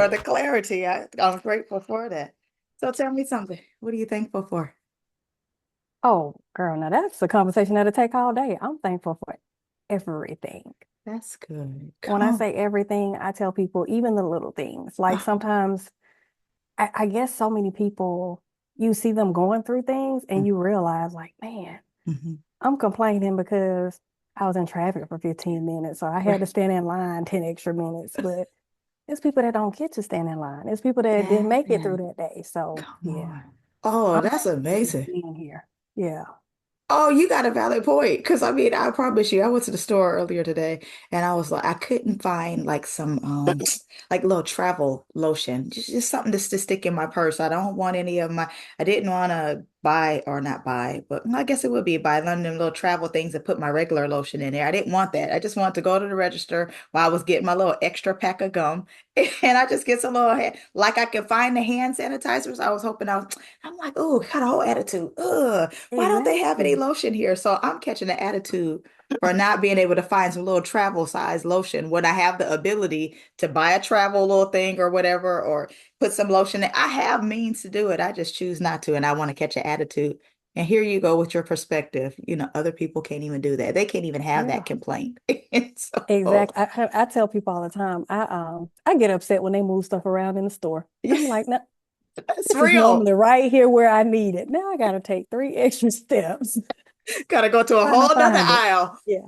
for the clarity. I'm grateful for that. So tell me something. What are you thankful for? Oh, girl, now that's a conversation that'll take all day. I'm thankful for everything. That's good. When I Come. say everything, I tell people, even the little things. Like sometimes, I guess so many people, you see them going through things and you realize, like, man, Mm-hmm. I'm complaining because I was in traffic for 15 minutes, or I had to Right. stand in line 10 extra minutes. But it's people that don't get to stand in line. It's people that didn't That, make it yeah. through that day. So, Come yeah, on. Oh, I'm that's thankful for just amazing. being here. Yeah. Oh, you got a valid point. Because I mean, I promise you, I went to the store earlier today and I was like, I couldn't find like some like little travel lotion. Just something to stick in my purse. I don't want any of my I didn't want to buy or not buy, but I guess it would be buy one of them little travel things and put my regular lotion in there. I didn't want that. I just wanted to go to the register while I was getting my little extra pack of gum. And I just get some little like I could find the hand sanitizers. I was hoping I'm like, oh, got a whole attitude. Ugh. Why don't they have any Exactly. lotion here? So I'm catching the attitude for not being able to find some little travel size lotion when I have the ability to buy a travel little thing or whatever, or put some lotion in. I have means to do it. I just choose not to, and I want to catch an attitude. And here you go with your perspective. Other people can't even do that. They can't even have that Yeah. complaint. So, Exactly. I tell people all the time, I get upset when they move stuff around in the store. I'm like, no, it's this is real. normally right here where I need it. Now I gotta take three extra steps Gotta go to a trying to whole nother find it. aisle. Yeah.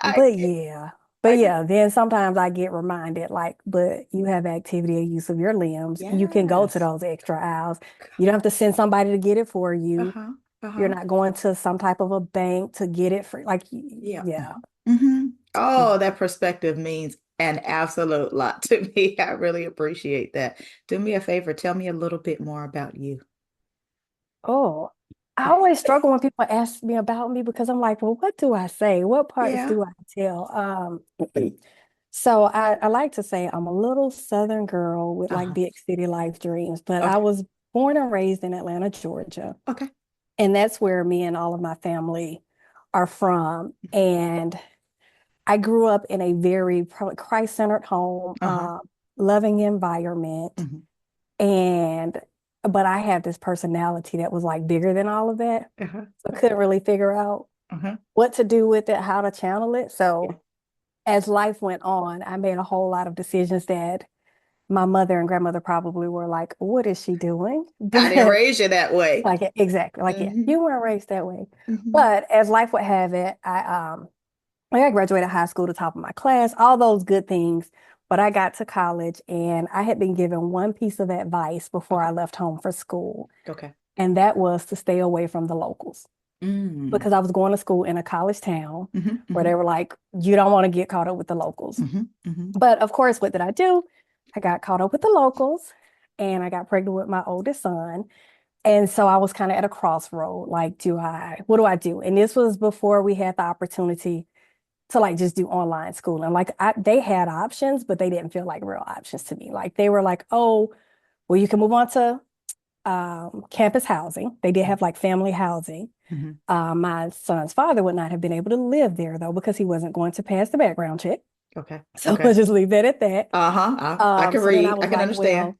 I, But yeah. But I, yeah, then sometimes I get reminded, like, but you have activity and use of your limbs. You can go to yes. those extra aisles. You don't have to send somebody to get it for you. Uh-huh. You're Uh-huh. not going to some type of a bank to get it for like, Yeah. yeah. Oh, that perspective means an absolute lot to me. I really appreciate that. Do me a favor, tell me a little bit more about you. Oh, I always struggle when people ask me about me because I'm like, well, what do I say? What parts Yeah. do I tell? So I like to say I'm a little Southern girl with like Uh-huh. big city life dreams, but I Okay. was born and raised in Atlanta, Georgia, Okay. and that's where me and all of my family are from. And I grew up in a very probably Christ-centered home, Uh-huh. loving environment. Hmm. And but I had this personality that was like bigger than all of that. Uh-huh. So I couldn't really figure out Uh-huh. what to do with it, how to channel it. Yeah. So as life went on, I made a whole lot of decisions that my mother and grandmother probably were like, what is she doing? I didn't But raise you that way. like exactly, like yeah, Hmm. you weren't raised that way. Hmm. But as life would have it, I graduated high school, the top of my class, all those good things. But I got to college and I had been given one piece of advice before I Okay. left home for school, Okay. and that was to stay away from the locals Mm. because I was going to school in a college town Hmm. where Hmm. they were like, you don't want to get caught up with the locals. Hmm. Hmm. But of course, what did I do? I got caught up with the locals and I got pregnant with my oldest son. And so I was kind of at a crossroad. Like, what do I do? And this was before we had the opportunity to like just do online schooling. Like they had options, but they didn't feel like real options to me. Like they were like, oh, well, you can move on to campus housing. They did have like family housing. Hmm. My son's father would not have been able to live there though because he wasn't going to pass the background check. Okay. So Okay. let's just leave that at that. Uh-huh. I can So then I read. I was can like, understand. well,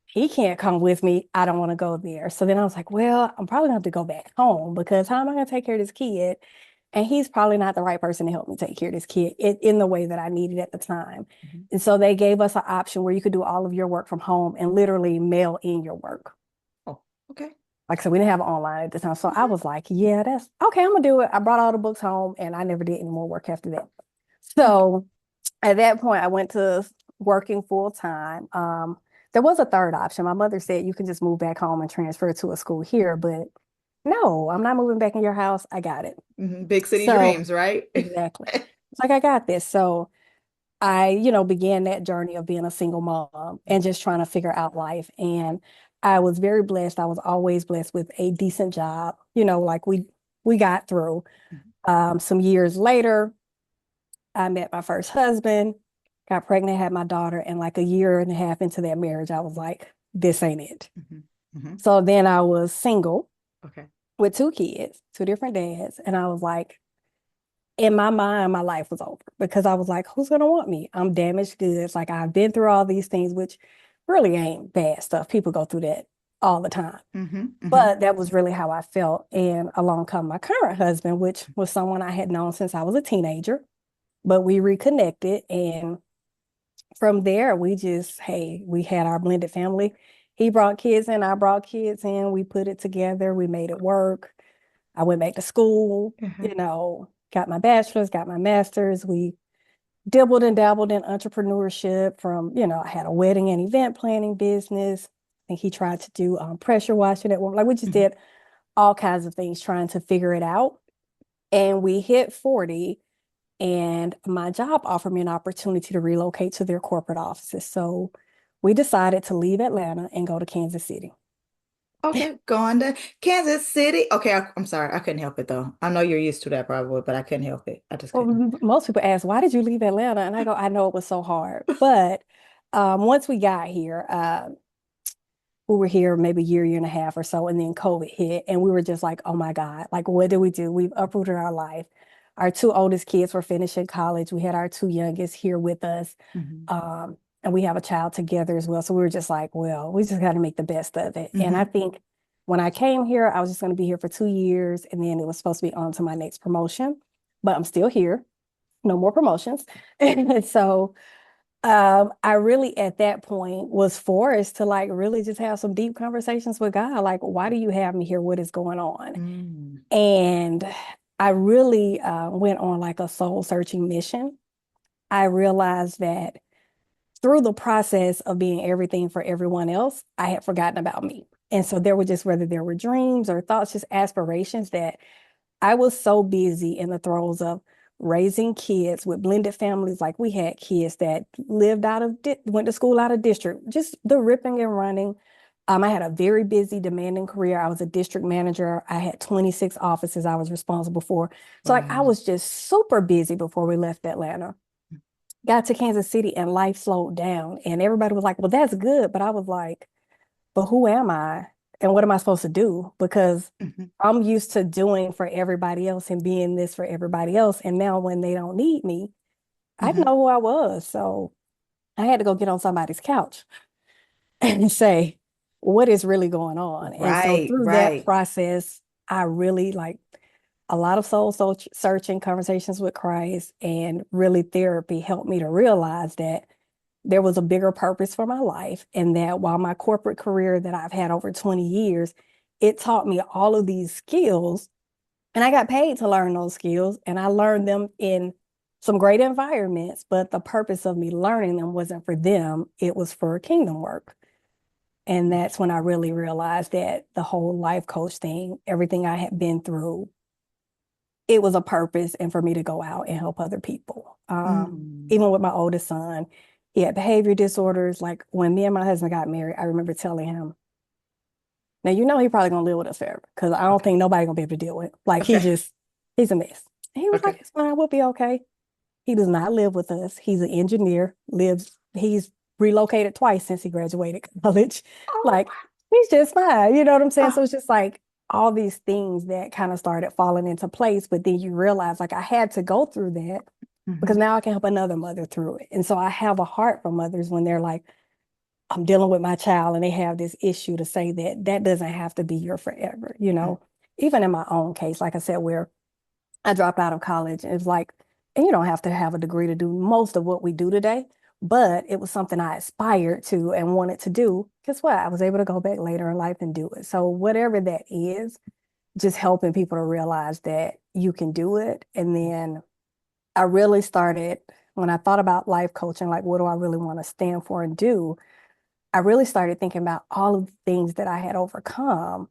he can't come with me. I don't want to go there. So then I was like, well, I'm probably gonna have to go back home because how am I gonna take care of this kid? And he's probably not the right person to help me take care of this kid in the way that I needed at the time. Mhm. And so they gave us an option where you could do all of your work from home and literally mail in your work. Oh, okay. Like, so we didn't have online at the time. So I was like, yeah, that's okay. I'm gonna do it. I brought all the books home and I never did any more work after that. Okay. So at that point, I went to working full time. There was a third option. My mother said you can just move back home and transfer to a school here, but no, I'm not moving back in your house. I got it. Mhm. Big city So dreams, right? exactly. It's like I got this. So I, began that journey of being a single mom and just trying to figure out life. And I was very blessed. I was always blessed with a decent job. Like we got through. Some years later, I met my first husband, got pregnant, had my daughter, and like a year and a half into that marriage, I was like, this ain't it. Mhm. Mhm. So then I was single Okay. with two kids, two different dads, and I was like, in my mind, my life was over because I was like, who's gonna want me? I'm damaged goods. Like I've been through all these things, which really ain't bad stuff. People go through that all the time. Mm-hmm. Mm-hmm. But that was really how I felt. And along come my current husband, which was someone I had known since I was a teenager, but we reconnected. And from there, we just, hey, we had our blended family. He brought kids in, I brought kids in. We put it together. We made it work. I went back to school, Uh-huh. got my bachelor's, got my master's. We dibbled and dabbled in entrepreneurship from, I had a wedding and event planning business. I think he tried to do pressure washing at one. Like we just Mm-hmm. did all kinds of things trying to figure it out. And we hit 40 and my job offered me an opportunity to relocate to their corporate offices. So we decided to leave Atlanta and go to Kansas City. Okay, going to Kansas City. Okay, I'm sorry. I couldn't help it though. I know you're used to that probably, but I couldn't help it. I just Well, couldn't. most people ask, why did you leave Atlanta? And I go, I know it was so hard. But once we got here, we were here maybe a year and a half or so, and then COVID hit, and we were just like, oh my God, like what did we do? We've uprooted our life. Our two oldest kids were finishing college. We had our two youngest here with us. Mm-hmm. Um, and we have a child together as well. So we were just like, well, we just got to make the best of it. And I Mm-hmm. think when I came here, I was just going to be here for 2 years, and then it was supposed to be on to my next promotion. But I'm still here, no more promotions. And so I really at that point was forced to like really just have some deep conversations with God. Like, why do you have me here? What is going on? Mm-hmm. And I really went on like a soul searching mission. I realized that through the process of being everything for everyone else, I had forgotten about me. And so there were just, whether there were dreams or thoughts, just aspirations that I was so busy in the throes of raising kids with blended families. Like we had kids that lived went to school out of district, just the ripping and running. I had a very busy, demanding career. I was a district manager. I had 26 offices I was responsible for. So like I Wow. was just super busy before we left Atlanta. Got to Kansas City and life slowed down. And everybody was like, well, that's good. But I was like, but who am I? And what am I supposed to do? Because Mm-hmm. I'm used to doing for everybody else and being this for everybody else. And now when they don't need me, I didn't Mm-hmm. know who I was. So I had to go get on somebody's couch and say, what is really going on? And so Right, through that right. process, I really like a lot of searching, conversations with Christ, and really therapy helped me to realize that there was a bigger purpose for my life. And that while my corporate career that I've had over 20 years, it taught me all of these skills. And I got paid to learn those skills. And I learned them in some great environments. But the purpose of me learning them wasn't for them, it was for kingdom work. And that's when I really realized that the whole life coach thing, everything I had been through, it was a purpose and for me to go out and help other people. Mm. Even with my oldest son, he had behavior disorders. Like when me and my husband got married, I remember telling him, now he probably gonna live with us forever because I don't Okay. think nobody gonna be able to deal with. Like Okay. he's a mess. And he was like, Okay. it's fine, we'll be okay. He does not live with us. He's an engineer, he's relocated twice since he graduated college. Oh, Like, he's just fine. You know what I'm saying? So wow. it's just like all these things that kind of started falling into place. But then you realize like I had to go through that because Mm-hmm. now I can help another mother through it. And so I have a heart for mothers when they're like, I'm dealing with my child and they have this issue, to say that that doesn't have to be your forever. Even in my own case, like I said, where I dropped out of college. It's like, and you don't have to have a degree to do most of what we do today, but it was something I aspired to and wanted to do. Guess what? I was able to go back later in life and do it. So whatever that is, just helping people to realize that you can do it. And then I really started, when I thought about life coaching, like what do I really want to stand for and do? I really started thinking about all of the things that I had overcome,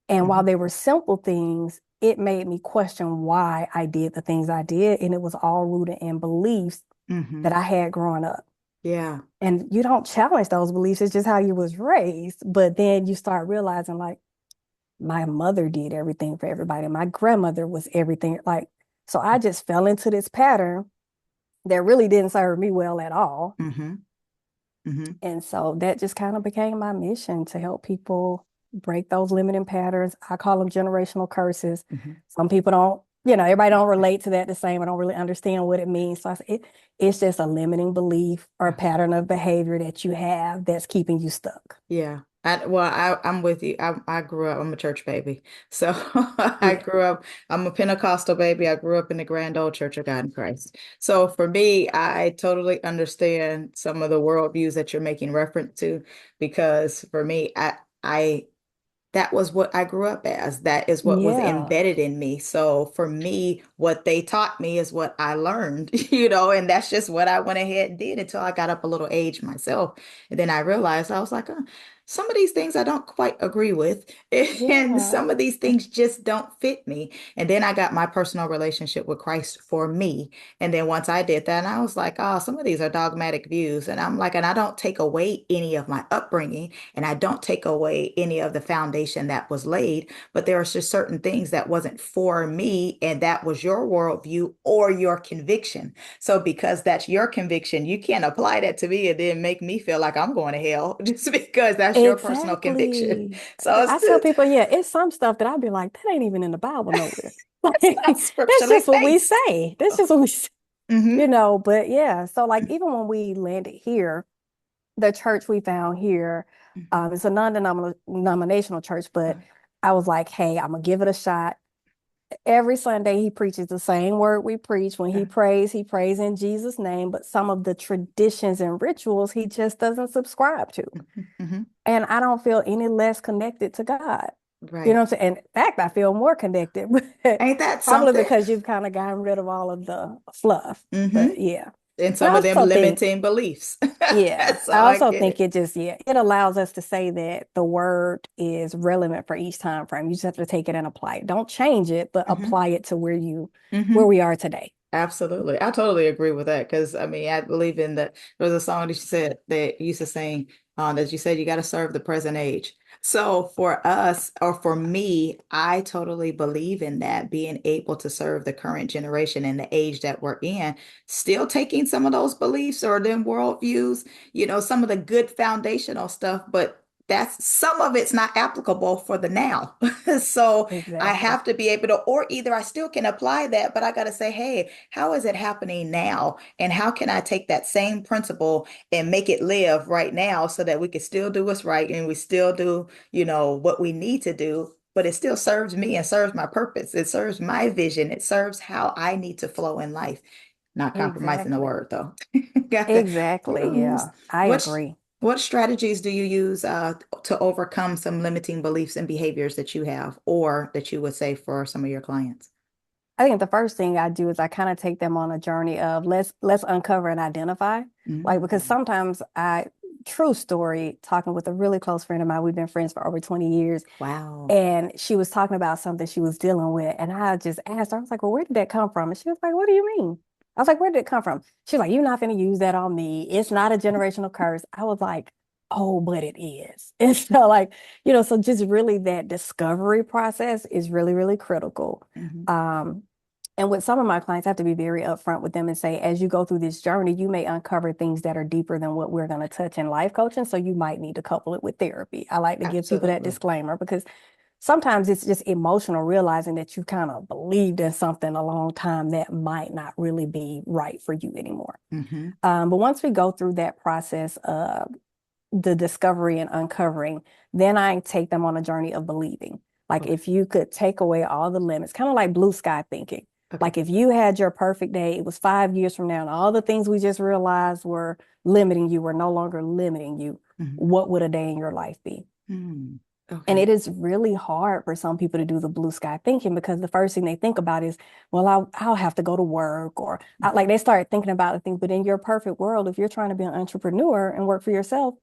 and while Mm-hmm. they were simple things, it made me question why I did the things I did. And it was all rooted in beliefs Mm-hmm. that I had growing up. Yeah. And you don't challenge those beliefs, it's just how you was raised. But then you start realizing like my mother did everything for everybody. My grandmother was everything. Like, so I just fell into this pattern that really didn't serve me well at all. Mm-hmm. Mm-hmm. And so that just kind of became my mission, to help people break those limiting patterns. I call them generational curses. Mm-hmm. Some people don't everybody don't relate to that the same. I don't really understand what it means. So it's just a limiting belief or a pattern of behavior that you have that's keeping you stuck. Yeah. I'm with you. I grew up, I'm a church baby. So I Yeah. grew up, I'm a Pentecostal baby. I grew up in the Grand Old Church of God in Christ. So for me, I totally understand some of the worldviews that you're making reference to, because for me, I that was what I grew up as. That is what was Yeah. embedded in me. So for me, what they taught me is what I learned, and that's just what I went ahead and did until I got up a little age myself. And then I realized I was like, some of these things I don't quite agree with, and Yeah. some of these things just don't fit me. And then I got my personal relationship with Christ for me. And then once I did that, and I was like, oh, some of these are dogmatic views. And I'm like, and I don't take away any of my upbringing. And I don't take away any of the foundation that was laid, but there are just certain things that wasn't for me, and that was your worldview or your conviction. So because that's your conviction, you can't apply that to me and then make me feel like I'm going to hell just because that's your personal conviction. Exactly. So I tell people, yeah, it's some stuff that I'd be like, that ain't even in the Bible nowhere. it's Like, not that's scripturally just what we based. say. That's just what we say, Hmm. but yeah. So like even when we landed here, the church we found here, it's a non-denominational church, but I was like, hey, I'm gonna give it a shot. Every Sunday he preaches the same word we preach. When he prays in Jesus' name, but some of the traditions and rituals he just doesn't subscribe to. Hmm. And I don't feel any less connected to God. You know Right. what I'm saying? In fact, I feel more connected, but Ain't that probably something? because you've kind of gotten rid of all of the fluff. Hmm. But yeah. And But I some of them also think, limiting beliefs. yeah, So I I also get think it. it just, yeah, it allows us to say that the word is relevant for each time frame. You just have to take it and apply it. Don't change it, but Hmm. apply it to where Hmm. we are today. Absolutely. I totally agree with that because I mean, I believe in that. There was a song that you said that you used to sing that you said you got to serve the present age. So for us, or for me, I totally believe in that, being able to serve the current generation and the age that we're in, still taking some of those beliefs or them worldviews, some of the good foundational stuff, but that's some of it's not applicable for the now. So I Exactly. have to be able to, or either I still can apply that, but I got to say, hey, how is it happening now? And how can I take that same principle and make it live right now so that we can still do what's right and we still do, what we need to do, but it still serves me and serves my purpose. It serves my vision. It serves how I need to flow in life. Not compromising the Exactly. word though. Got to Exactly. use Yeah, I what agree. what strategies do you use to overcome some limiting beliefs and behaviors that you have, or that you would say for some of your clients? I think the first thing I do is I kind of take them on a journey of let's uncover and identify. Like because Mm. sometimes true story, talking with a really close friend of mine, we've been friends for over 20 years, Wow. and she was talking about something she was dealing with. And I just asked her, I was like, well, where did that come from? And she was like, what do you mean? I was like, where did it come from? She was like, you're not going to use that on me. It's not a generational curse. I was like, oh, but it is. And so like, so just really that discovery process is really, really critical. Hmm. Um, and with some of my clients, I have to be very upfront with them and say, as you go through this journey, you may uncover things that are deeper than what we're going to touch in life coaching. So you might need to couple it with therapy. I like to give people that Absolutely. disclaimer because sometimes it's just emotional realizing that you kind of believed in something a long time that might not really be right for you anymore. Hmm. But once we go through that process of the discovery and uncovering, then I take them on a journey of believing. Like Okay. if you could take away all the limits, kind of like blue sky thinking. Okay. Like if you had your perfect day, it was 5 years from now, and all the things we just realized were limiting you were no longer limiting you, Hmm. what would a day in your life be? Hmm. And Okay. it is really hard for some people to do the blue sky thinking because the first thing they think about is, well, I'll have to go to work or like Hmm. they start thinking about the things. But in your perfect world, if you're trying to be an entrepreneur and work for yourself,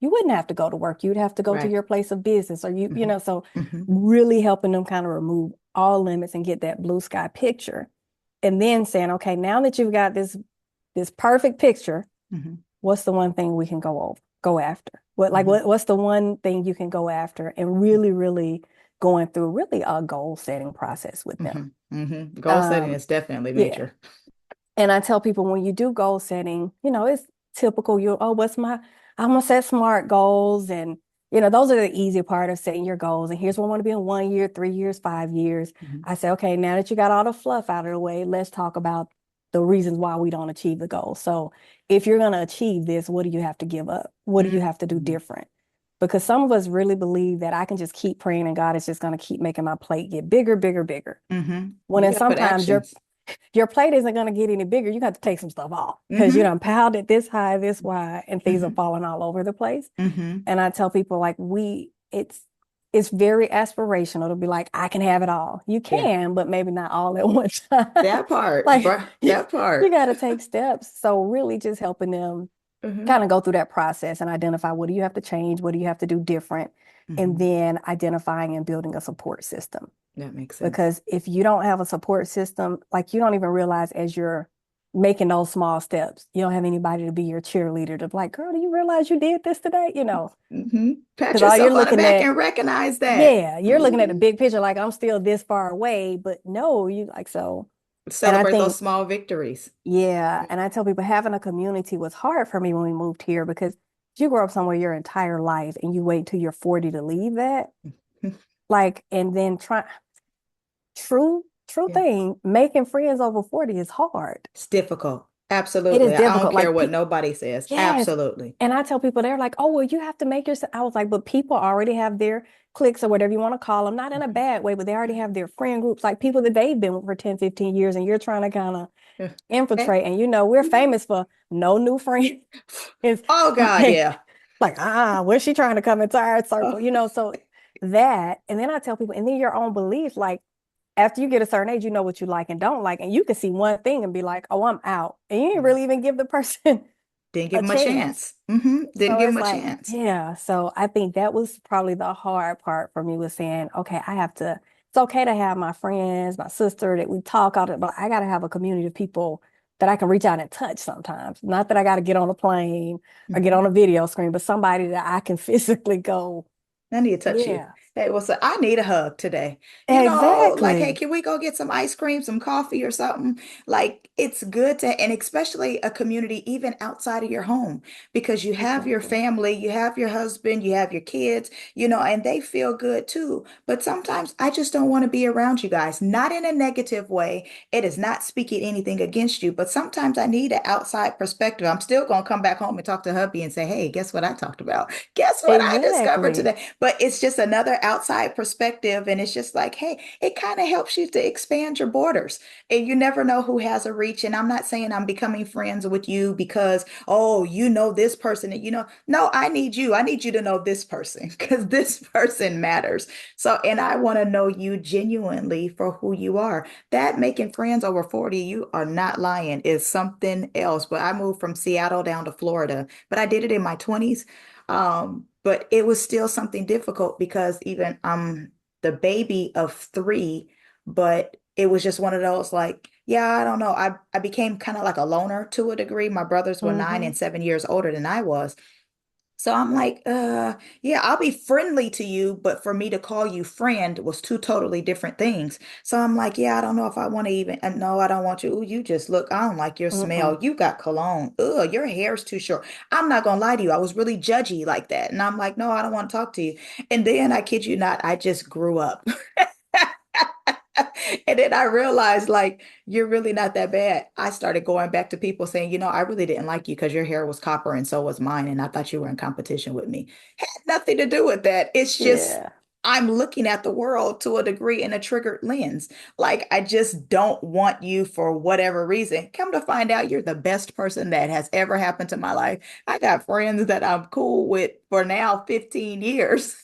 you wouldn't have to go to work. You'd have to go to Right. your place of business or Hmm. so Hmm. really helping them kind of remove all limits and get that blue sky picture. And then saying, okay, now that you've got this perfect picture, Hmm. what's the one thing we can go after? Hmm. What's the one thing you can go after and really, really going through really a goal setting process with them. Hmm. Hmm. Goal setting Um, is definitely yeah. major. And I tell people when you do goal setting, it's typical. I'm gonna set SMART goals and those are the easy part of setting your goals. And here's where I want to be in 1 year, 3 years, 5 years. Mhm. I say, okay, now that you got all the fluff out of the way, let's talk about the reasons why we don't achieve the goal. So if you're going to achieve this, what do you have to give up? What do you have to do Mhm. different? Because some of us really believe that I can just keep praying and God is just going to keep making my plate get bigger, bigger, bigger. Mhm. When You then got to put sometimes actions. your plate isn't going to get any bigger. You got to take some stuff off because you Mhm. done piled it this high, this wide, and things are Mhm. falling all over the place. Mhm. And I tell people like it's very aspirational to be like, I can have it all. You Yeah. can, but maybe not all at one time. That part, Like bruh. you, That you part. got to take steps. So really just helping them Mhm. kind of go through that process and identify what do you have to change, what do you have to do different, and Mhm. then identifying and building a support system. That makes sense. Because if you don't have a support system, like you don't even realize as you're making those small steps, you don't have anybody to be your cheerleader to be like, girl, do you realize you did this today? Pat Because all you're yourself on the looking back at, and recognize that. yeah, you're looking at the Hmm. big picture, like I'm still this far away, but no, you like so. And I Celebrate those think, small victories. yeah, and I tell people having a community was hard for me when we moved here because you grow up somewhere your entire life and you wait till you're 40 to leave that. Like, and then true Yeah. thing, making friends over 40 is hard. It's difficult. It is Absolutely. I don't difficult. care what nobody says. Yes. Absolutely. And I tell people, they're like, oh, well, you have to make yourself. I was like, but people already have their cliques or whatever you want to call them, not in a Mhm. bad way, but they already have their friend groups, like people that they've been with for 10, 15 years, and you're trying to kind of Yeah. Eh, infiltrate. And we're mhm. famous for no new friends. It's Oh God, like, yeah. where's she trying to come into our circle? Oh. So that, and then I tell people, and then your own beliefs, like after you get a certain age, you know what you like and don't like, and you can see one thing and be like, oh, I'm out. And you didn't Yeah. really even give the person Didn't give a him a chance. chance. Didn't So give it's him a like, chance. yeah. So I think that was probably the hard part for me was saying, okay, it's okay to have my friends, my sister that we talk all the, but I got to have a community of people that I can reach out and touch sometimes. Not that I got to get on a plane or get Mhm. on a video screen, but somebody that I can physically go, I need to touch you. yeah, Hey, what's up? I need a hug today. Like, hey, exactly. can we go get some ice cream, some coffee or something? Like, it's good to, and especially a community even outside of your home, because you have your Exactly. family, you have your husband, you have your kids, and they feel good too. But sometimes I just don't want to be around you guys, not in a negative way. It is not speaking anything against you, but sometimes I need an outside perspective. I'm still going to come back home and talk to hubby and say, hey, guess what I talked about? Guess what I discovered Exactly. today? But it's just another outside perspective. And it's just like, hey, it kind of helps you to expand your borders. And you never know who has a reach. And I'm not saying I'm becoming friends with you because, oh, you know this person. And no, I need you. I need you to know this person because this person matters. So, and I want to know you genuinely for who you are. That making friends over 40, you are not lying, is something else. But I moved from Seattle down to Florida, but I did it in my 20s. But it was still something difficult because even I'm the baby of three, but it was just one of those like, yeah, I don't know. I became kind of like a loner to a degree. My brothers were 9 and 7 years older than I was. So I'm like, yeah, I'll be friendly to you, but for me to call you friend was two totally different things. So I'm like, yeah, I don't know if I want to even, no, I don't want you. Ooh, you just look, I don't like your Mm-mm. smell. You got cologne. Ugh, your hair's too short. I'm not gonna lie to you. I was really judgy like that. And I'm like, no, I don't want to talk to you. And then I kid you not, I just grew up. And then I realized, like, you're really not that bad. I started going back to people saying, I really didn't like you because your hair was copper and so was mine. And I thought you were in competition with me. Had nothing to do with that. It's just, Yeah. I'm looking at the world to a degree in a triggered lens. Like, I just don't want you for whatever reason. Come to find out, you're the best person that has ever happened to my life. I got friends that I'm cool with for now 15 years.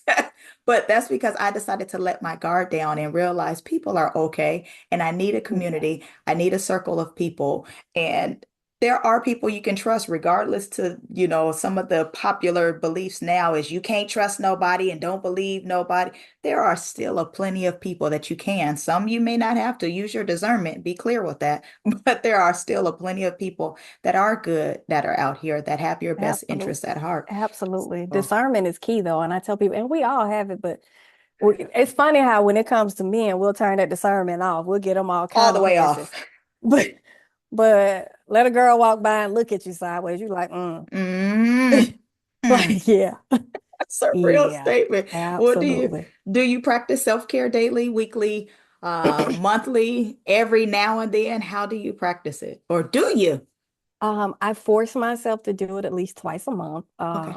But that's because I decided to let my guard down and realize people are okay. And I need a Yeah. community. I need a circle of people. And there are people you can trust, regardless to, some of the popular beliefs now is you can't trust nobody and don't believe nobody. There are still a plenty of people that you can. Some you may not have to use your discernment, be clear with that. But there are still a plenty of people that are good that are out here that have your best Absolutely. interests at heart. Absolutely. So, Discernment is key though. And I tell people, and we all have it, but it's funny how when it comes to men, we'll turn that discernment off. We'll get them all all kind the of way off. passes. But let a girl walk by and look at you sideways. You're like, mm. Mm, mm. Like, yeah. That's a real Yeah, statement. What absolutely. do you practice self-care daily, weekly, monthly, every now and then? How do you practice it? Or do you? I force myself to do it at least twice a month. Okay.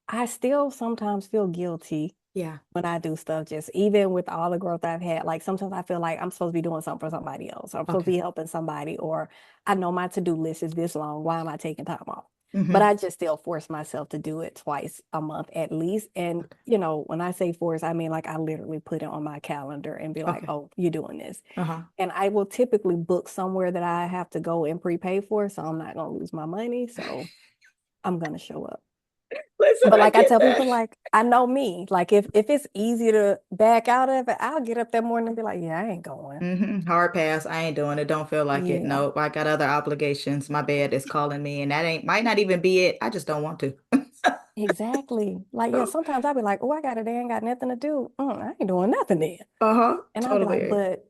I still sometimes feel guilty Yeah. when I do stuff, just even with all the growth I've had. Like sometimes I feel like I'm supposed to be doing something for somebody else. I'm supposed to Okay. be helping somebody, or I know my to-do list is this long. Why am I taking time off? But Hmm. I just still force myself to do it twice a month at least. And, when I say force, I mean like I literally put it on my calendar and be like, Okay. oh, you're doing this. Uh-huh. And I will typically book somewhere that I have to go and prepay for. So I'm not going to lose my money. So I'm going to show up. Listen, But I like I get tell that. people, like I know me. Like if it's easy to back out of it, I'll get up that morning and be like, yeah, I ain't going. Hard pass. I ain't doing it. Don't feel like it. Yeah, Nope. I got other obligations. My bed is calling me, and that ain't might not even be it. I just don't want to. exactly. Like yeah, sometimes I'll be like, oh, I got a day, ain't got nothing to do. I ain't doing nothing then. Uh-huh. And I'll be like, Totally. but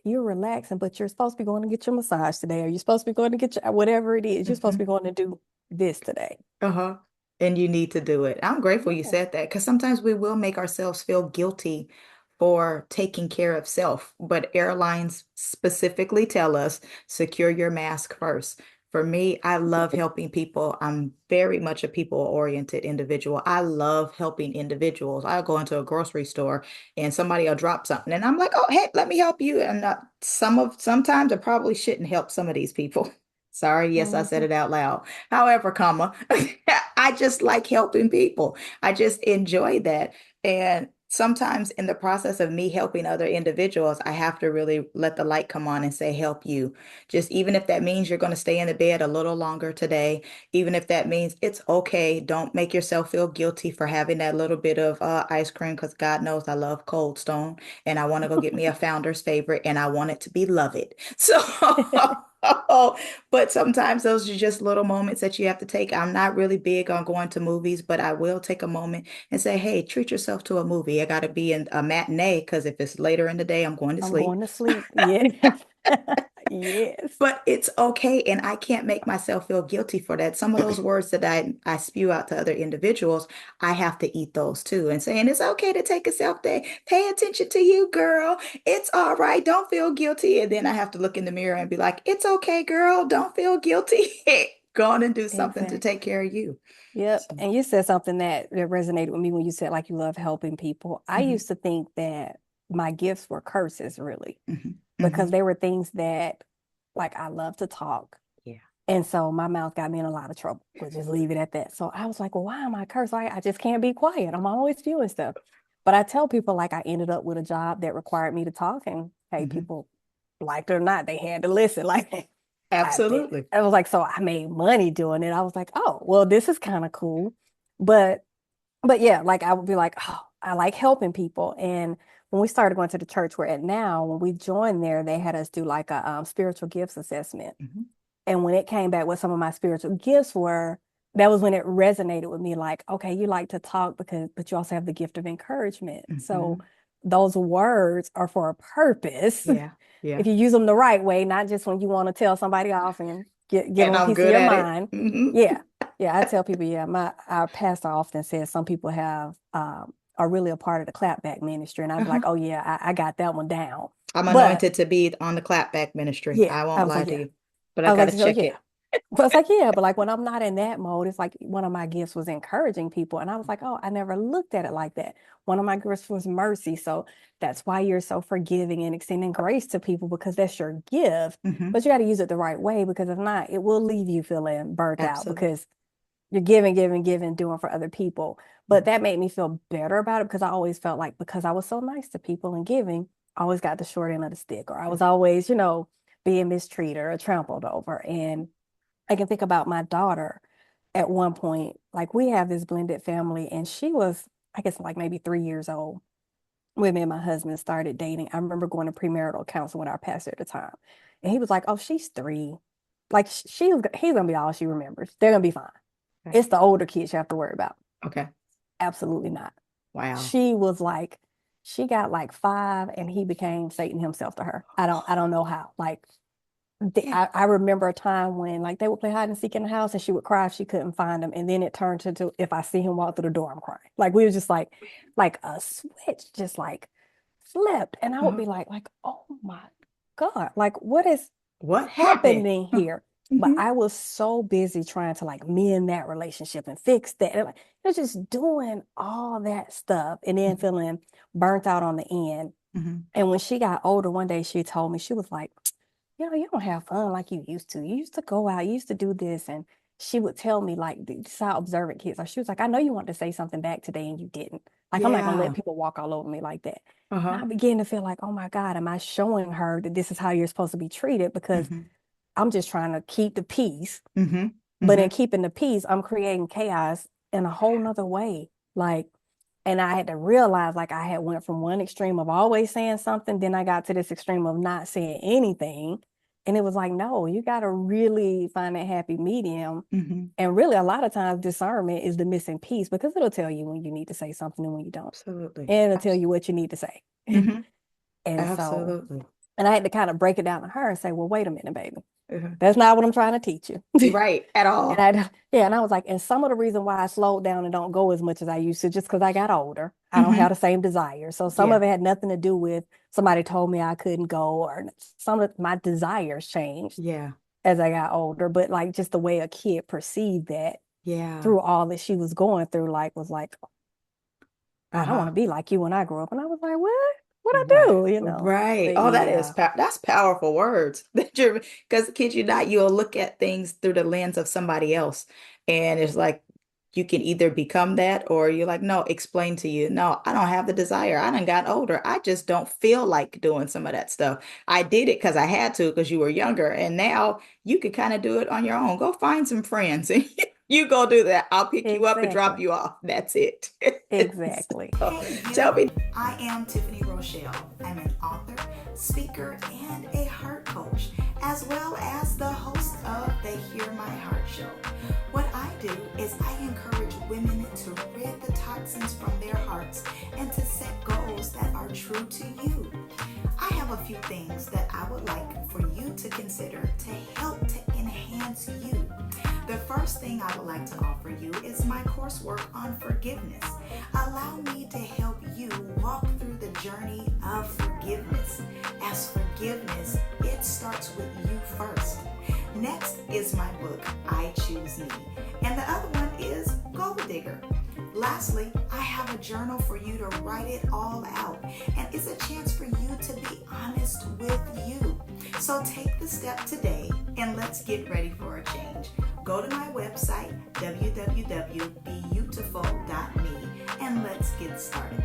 you're relaxing, but you're supposed to be going to get your massage today, or you're supposed to be going to get your whatever it is. You're supposed to be Hmm. going to do this today. Uh-huh. And you need to do it. I'm grateful you Yeah. said that because sometimes we will make ourselves feel guilty for taking care of self. But airlines specifically tell us secure your mask first. For me, I love helping people. I'm very much a people-oriented individual. I love helping individuals. I'll go into a grocery store and somebody will drop something, and I'm like, "Oh, hey, let me help you." And sometimes I probably shouldn't help some of these people. Sorry, yes, I said Mhm. it out loud. However, comma, I just like helping people. I just enjoy that. And sometimes in the process of me helping other individuals, I have to really let the light come on and say, help you. Just even if that means you're going to stay in the bed a little longer today, even if that means it's okay, don't make yourself feel guilty for having that little bit of ice cream because God knows I love Cold Stone and I want to go get me a Founder's favorite and I want it to be Love It. So. But sometimes those are just little moments that you have to take. I'm not really big on going to movies, but I will take a moment and say, hey, treat yourself to a movie. I got to be in a matinee because if it's later in the day, I'm going to I'm sleep. going to sleep. Yes. Yes. But it's okay, and I can't make myself feel guilty for that. Some of those words that I spew out to other individuals, I have to eat those too. And saying it's okay to take a self day. Pay attention to you, girl. It's all right. Don't feel guilty. And then I have to look in the mirror and be like, it's okay, girl. Don't feel guilty. Go on and do something to take Exactly. care of you. Yep. So, And you said something that resonated with me when you said like you love helping people. I mhm, used to think that my gifts were curses, really, mhm, because mhm. they were things that like I love to talk. Yeah. And so my mouth got me in a lot of trouble. We'll just leave it at that. So I was like, well, why am I cursed? I just can't be quiet. I'm always doing stuff. But I tell people like I ended up with a job that required me to talk, and hey, Mhm. people liked it or not, they had to listen. Like Absolutely. I was like, so I made money doing it. I was like, oh, well, this is kind of cool. But but yeah, like I would be like, oh, I like helping people. And when we started going to the church we're at now, when we joined there, they had us do like a spiritual gifts assessment. Mhm, And when it came back, what some of my spiritual gifts were, that was when it resonated with me. Like, okay, you like to talk but you also have the gift of encouragement. So mhm. those words are for a purpose. Yeah. If Yeah. you use them the right way, not just when you want to tell somebody off and give And them a I'm piece of good your at it. mind. Hmm. Yeah. Yeah. I tell people, yeah, our pastor often says some people are really a part of the clapback ministry. And I'd be like, Uh-huh. oh yeah, I got that one down. I'm But anointed to be on the clapback ministry. yeah, I I won't was lie like, to yeah. you, but I I was got like, to so check yeah. it. But it's like, yeah, but like when I'm not in that mode, it's like one of my gifts was encouraging people. And I was like, oh, I never looked at it like that. One of my gifts was mercy. So that's why you're so forgiving and extending grace to people because that's your gift. Hmm. But you got to use it the right way because if not, it will leave you feeling burnt out Absolutely. because you're giving, giving, giving, doing for other people. But Mhm. that made me feel better about it because I always felt like because I was so nice to people and giving, I always got the short end of the stick, or I was always, being mistreated or trampled over. And I can think about my daughter at one point, like we have this blended family, and she was, I guess, like maybe 3 years old when me and my husband started dating. I remember going to premarital counseling with our pastor at the time. And he was like, oh, she's 3. Like he's gonna be all she remembers. They're gonna be fine. Okay. It's the older kids you have to worry about. Okay. Absolutely not. Wow. She was like, she got like 5 and he became Satan himself to her. I don't know how. Like Yeah. I remember a time when like they would play hide and seek in the house and she would cry if she couldn't find him. And then it turned into if I see him walk through the door, I'm crying. Like we were just like a switch just like flipped. And I would Uh-huh. be like, oh my God, like what is What happened? happening here? But Mm-hmm. I was so busy trying to like mend that relationship and fix that. And like, it was just doing all that stuff and then feeling burnt out on the end. Mm-hmm. And when she got older, one day she told me, she was like, you don't have fun like you used to. You used to go out, you used to do this. And she would tell me, like, this is how observant kids are. She was like, I know you wanted to say something back today and you didn't. Like, I'm not gonna let Yeah. people walk all over me like that. And Uh-huh. I began to feel like, oh my God, am I showing her that this is how you're supposed to be treated? Because Mm-hmm. I'm just trying to keep the peace. Mm-hmm. But Mm-hmm. in keeping the peace, I'm creating chaos in a whole nother way. Like, and I had to realize like I had went from one extreme of always saying something, then I got to this extreme of not saying anything. And it was like, no, you got to really find that happy medium. Mm-hmm. And really, a lot of times, discernment is the missing piece because it'll tell you when you need to say something and when you don't. Absolutely. And it'll tell you what you need to say. Mm-hmm. And so, Absolutely. and I had to kind of break it down to her and say, well, wait a minute, baby. Uh-huh. That's not what I'm trying to teach you. Right. At And all. I, yeah, and I was like, and some of the reason why I slowed down and don't go as much as I used to, just because I got older, I don't Mm-hmm. have the same desire. So some Yeah. of it had nothing to do with somebody told me I couldn't go, or some of my desires changed Yeah. as I got older. But like just the way a kid perceived that Yeah. through all that she was going through, like was like, I don't want Uh-huh. to be like you when I grow up. And I was like, what? What I Right. do, you know? Right. But Oh, that is yeah, that's powerful words. That you're because kid you not, you'll look at things through the lens of somebody else. And it's like you can either become that or you're like, no, explain to you. No, I don't have the desire. I done got older. I just don't feel like doing some of that stuff. I did it because I had to because you were younger. And now you can kind of do it on your own. Go find some friends and you go do that. I'll pick you up and drop exactly. you off. That's it. Exactly. So, Hey tell you, me. I am Tiffany Rochelle. I'm an author, speaker, and a heart coach, as well as the host of the Hear My Heart show. What I do is I encourage women to rid the toxins from their hearts and to set goals that are true to you. I have a few things that I would like for you to consider to help to enhance you. The first thing I would like to offer you is my coursework on forgiveness. Allow me to help you walk through the journey of forgiveness. As forgiveness, it starts with you first. Next is my book, I Choose Me. And the other one is Gold Digger. Lastly, I have a journal for you to write it all out. And it's a chance for you to be honest with you. So take the step today and let's get ready for a change. Go to my website, www.beautiful.me, and let's get started.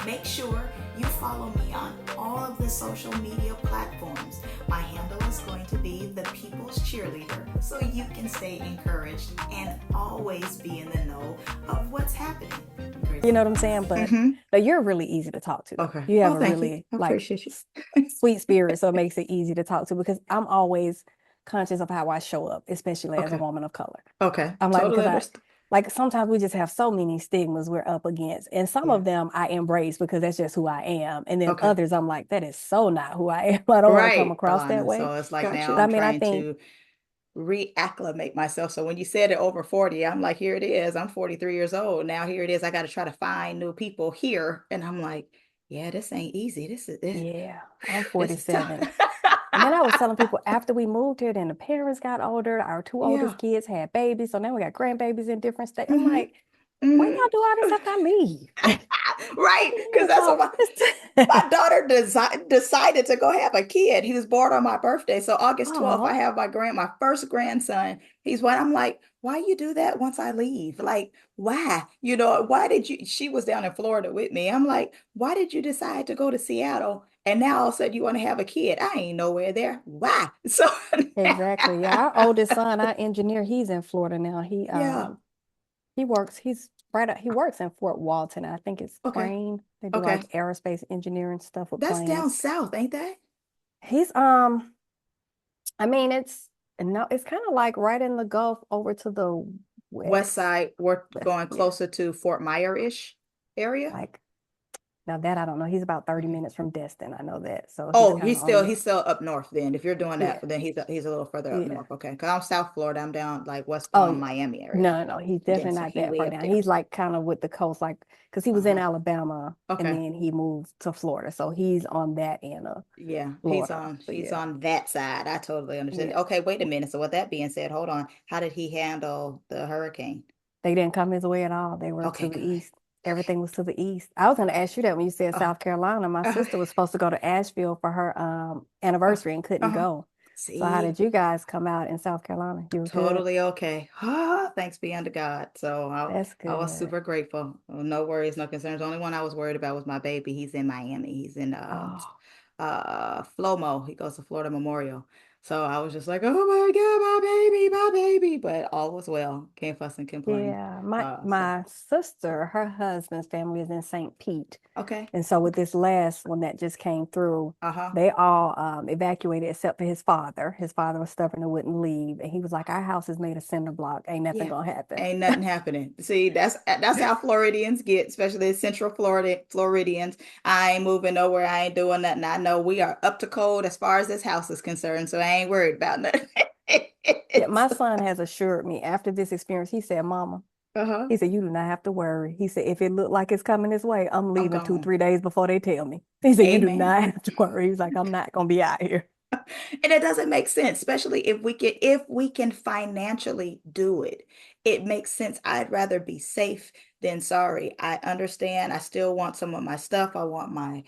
Make sure you follow me on all of the social media platforms. My handle is going to be the People's Cheerleader, so you can stay encouraged and always be in the know of what's happening. You know what I'm saying? But Mm-hmm. no, you're really easy to talk to though. Okay. You have Oh, a thank you. really I like appreciate you. sweet spirit, so it makes it easy to talk to because I'm always conscious of how I show up, especially as a Okay. woman of color. Okay. I'm like, Totally because I understand. like sometimes we just have so many stigmas we're up against. And some Yeah. of them I embrace because that's just who I am. And then Okay. others I'm like, that is so not who I am. I don't want to come Right, across that Alana. way. So it's like Got now you. I I'm mean, I trying think, to reacclimate myself. So when you said it over 40, I'm like, here it is. I'm 43 years old. Now here it is. I got to try to find new people here. And I'm like, yeah, this ain't easy. yeah, I'm This is tough. 47. And then I was telling people after we moved here, then the parents got older. Our two oldest Yeah. kids had babies. So now we got grandbabies in different states. I'm Hmm. like, when Hmm. y'all do all this after I leave? Right. We Because need to that's what talk. my daughter decided to go have a kid. He was born on my birthday. So August 12th, I Oh, have my first grandson. He's what I'm like, why you do that once I leave? Like, why? Why did you? She was down in Florida with me. I'm like, why did you decide to go to Seattle? And now all of a sudden you want to have a kid. I ain't nowhere there. Why? So exactly. Yeah, our oldest son, our engineer, he's in Florida now. yeah. He works in Fort Walton. I think it's Okay. Crane. They do Okay. like aerospace engineering stuff with That's down planes. south, ain't that? He's I mean it's no, it's kind of like right in the Gulf over to the West west. side, we're West, going yeah. closer to Fort Myer-ish area. Like Now that I don't know. He's about 30 Okay. minutes from Destin. I know that. So he's Oh, kind of on the, he's still up north then. If you're doing that, yeah, then he's a little further up yeah. north. Okay. Because I'm South Florida. I'm down like West Oh yeah. Miami area. No, no, he's Then definitely so not he that way far up down. there. He's like kind of with the coast, like because he was in Uh-huh. Alabama and Okay. then he moved to Florida. So he's on that end of Yeah, Florida. So he's yeah, on that side. I totally understand. yeah. Okay, wait a minute. So with that being said, hold on. How did he handle the hurricane? They didn't come his way at all. They were Okay, to the good. east. Okay. Everything was to the east. I was going to ask you that when you said Uh, South Carolina. My uh, sister was supposed to go to Asheville for her uh, anniversary and couldn't uh-huh. go. So how See? did you guys come out in South Carolina? You were good? Totally okay. Ah, thanks be unto God. So That's I was good. super grateful. No worries, no concerns. The only one I was worried about was my baby. He's in Miami. He's in Oh, FLOMO. He goes to Florida Memorial. So I was just like, oh my God, my baby. But all was well. Can't fuss and complain. yeah. My So my sister, her husband's family is in St. Pete. okay. And so with this last one that just came through, Uh-huh. they all evacuated except for his father. His father was stubborn and wouldn't leave. And he was like, our house is made of cinder block. Ain't nothing Yeah. gonna happen. Ain't nothing happening. See, that's how Floridians get, especially Central Florida Floridians. I ain't moving nowhere. I ain't doing nothing. I know we are up to code as far as this house is concerned, so I ain't worried about nothing. Yeah, my son has assured me after this experience, he said, Mama, Uh-huh. he said, you do not have to worry. He said, if it look like it's coming this way, I'm I'm leaving two, gone. 3 days before they tell me. He said, you do Amen. not have to worry. He's like, I'm not gonna be out here. And it doesn't make sense, especially if we can financially do it. It makes sense. I'd rather be safe than sorry. I understand. I still want some of my stuff. I want my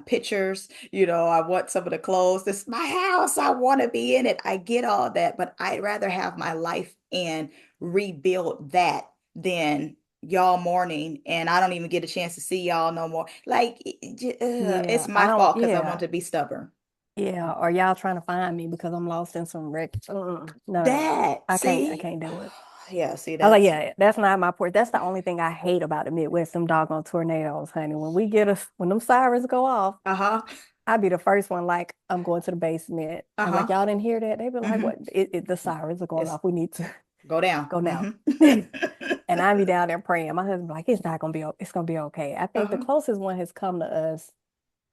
pictures. I want some of the clothes. This is my house. I want to be in it. I get all that, but I'd rather have my life and rebuild that than y'all mourning and I don't even get a chance to see y'all no more. Like it's Yeah, I my don't, fault because I want yeah, to be stubborn. yeah. Or y'all trying to find me because I'm lost in some wreck. No, no, no. That, I see? can't do it. Yeah, see, I was like, that's yeah, that's not my port. That's the only thing I hate about the Midwest, them doggone tornadoes, honey. When them sirens go off, uh-huh. I'd be the first one, like, I'm going to the basement. I'm like, Uh-huh. y'all didn't hear that? They'd be like, Hmm. what? The sirens are going It's off. We need to go down. go now. Hmm. And I'd be down there praying. My husband be like, it's not gonna be, it's gonna be okay. I think the Uh-huh. closest one has come to us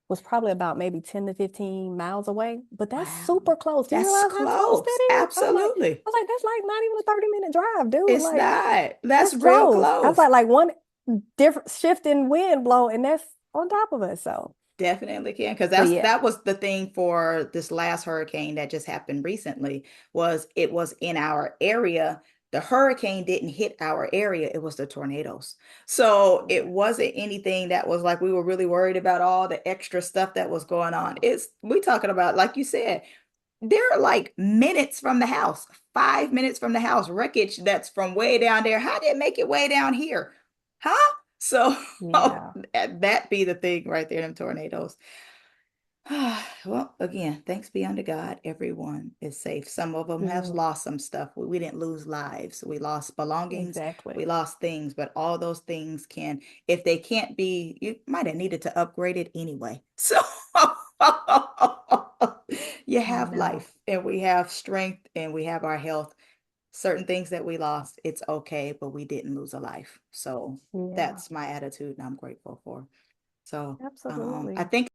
was probably about maybe 10 to 15 miles away, but that's Wow. super close. Do you That's realize how close close. that is? Absolutely. That's like not even a 30-minute drive, dude. It's Like, not. That's that's real close. I was close. like one different shift in wind blow, and that's on top of us. So, Definitely can, because but that's yeah, that was the thing for this last hurricane that just happened recently, was it was in our area. The hurricane didn't hit our area, it was the tornadoes. So it yeah, wasn't anything that was like we were really worried about all the extra stuff that was going on. It's we talking about, like you said, they're like minutes from the house, 5 minutes from the house, wreckage that's from way down there. How did it make it way down here? Huh? So yeah, that be the thing right there, them tornadoes. Well, again, thanks be unto God, everyone is safe. Some of them have yeah, lost some stuff. We didn't lose lives. We lost belongings. exactly. We lost things, but all those things can, if they can't be, you might have needed to upgrade it anyway. So you I have know. life and we have strength and we have our health. Certain things that we lost, it's okay, but we didn't lose a life. So Yeah, that's my attitude and I'm grateful for. So I absolutely. think